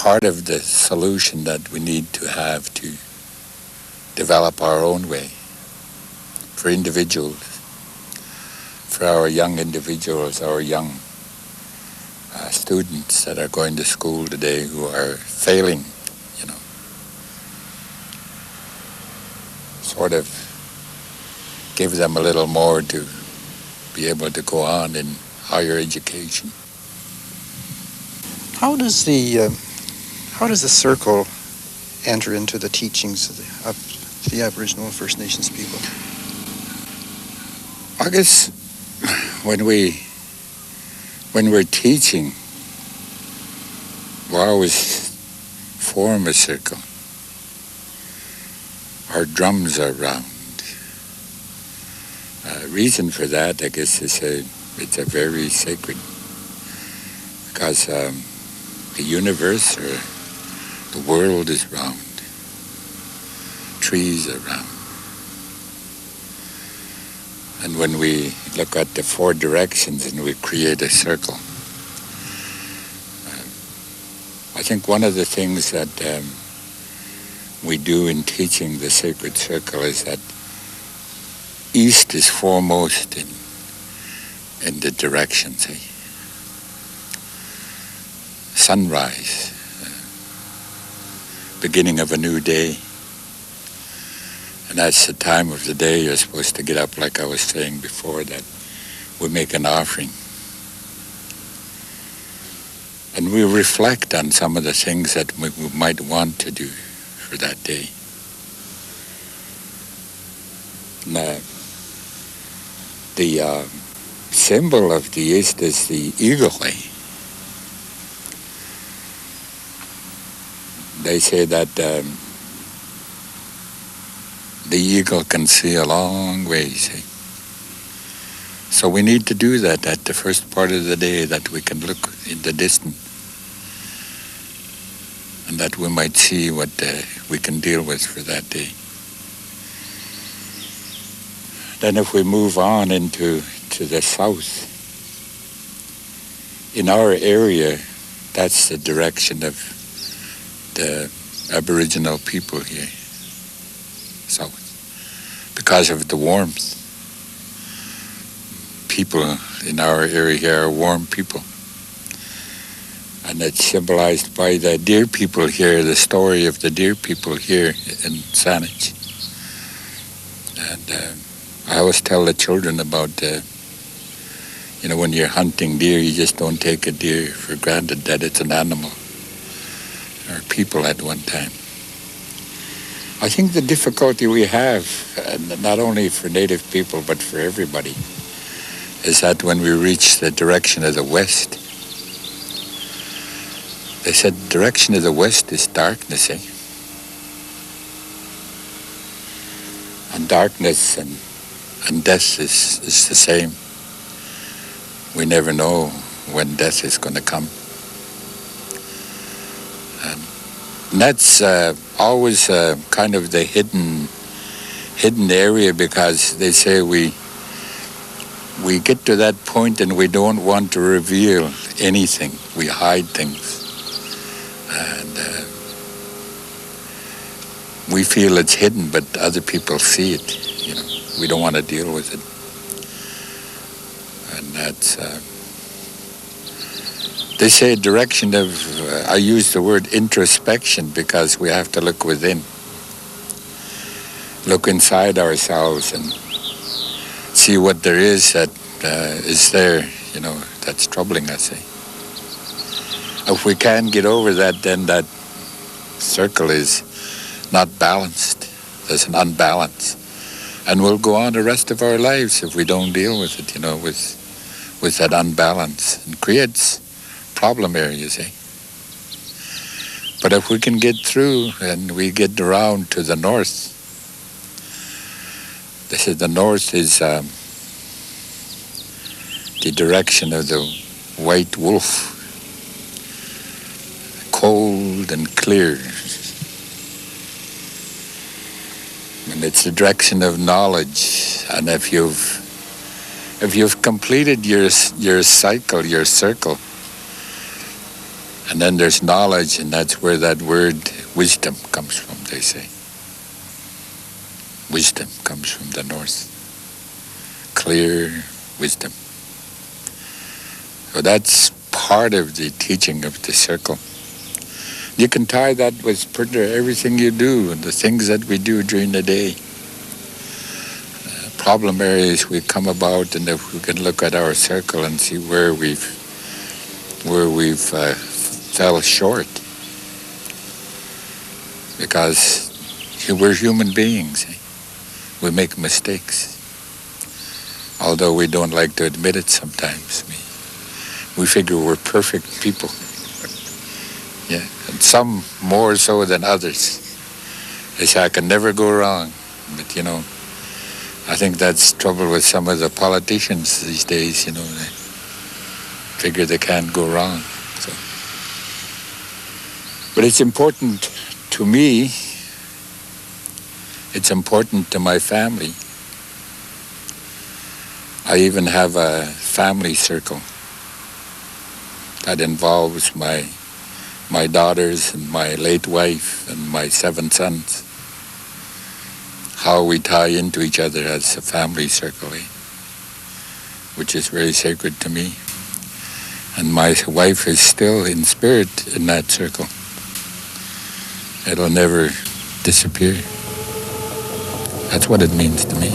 part of the solution that we need to have to develop our own way for individuals, for our young individuals, our young students that are going to school today who are failing, sort of give them a little more to be able to go on in higher education. How does the circle enter into the teachings of the Aboriginal and First Nations people? I guess when we're teaching, we always form a circle. Our drums are round. Reason for that, I guess, is it's a very sacred, because the universe or the world is round. Trees are round. And when we look at the four directions and we create a circle, I think one of the things that we do in teaching the sacred circle is that east is foremost in the directions. Sunrise, beginning of a new day. And that's the time of the day you're supposed to get up, like I was saying before, that we make an offering. And we reflect on some of the things that we might want to do for that day. And, the symbol of the east is the eagle. They say that the eagle can see a long ways. So we need to do that at the first part of the day, that we can look in the distance and that we might see what we can deal with for that day. Then if we move on into the south, in our area, that's the direction of the Aboriginal people here, south, because of the warmth. People in our area here are warm people. And it's symbolized by the deer people here, the story of the deer people here in Saanich. And I always tell the children about, when you're hunting deer, you just don't take a deer for granted that it's an animal or people at one time. I think the difficulty we have, and not only for Native people but for everybody, is that when we reach the direction of the west, they said the direction of the west is darkness, And darkness and death is the same. We never know when death is going to come. And that's always kind of the hidden area, because they say we get to that point and we don't want to reveal anything. We hide things. And we feel it's hidden, but other people see it. We don't want to deal with it. And that's, they say direction of, I use the word introspection because we have to look within. Look inside ourselves and see what there is that is there, that's troubling us. If we can't get over that, then that circle is not balanced. There's an unbalance. And we'll go on the rest of our lives if we don't deal with it, with that unbalance. It creates problem areas, But if we can get through and we get around to the north, they said the north is the direction of the white wolf, cold and clear. And it's the direction of knowledge. And if you've completed your cycle, your circle, And then there's knowledge, and that's where that word wisdom comes from, they say. Wisdom comes from the north. Clear wisdom. So that's part of the teaching of the circle. You can tie that with everything you do and the things that we do during the day. Problem areas we come about, and if we can look at our circle and see where we've fell short, because we're human beings. We make mistakes, although we don't like to admit it sometimes. We figure we're perfect people. Yeah, and some more so than others. They say, I can never go wrong. But, I think that's trouble with some of the politicians these days, They figure they can't go wrong. So. But it's important to me. It's important to my family. I even have a family circle that involves my daughters and my late wife and my 7 sons. How we tie into each other as a family circle, which is very sacred to me. And my wife is still in spirit in that circle. It'll never disappear. That's what it means to me.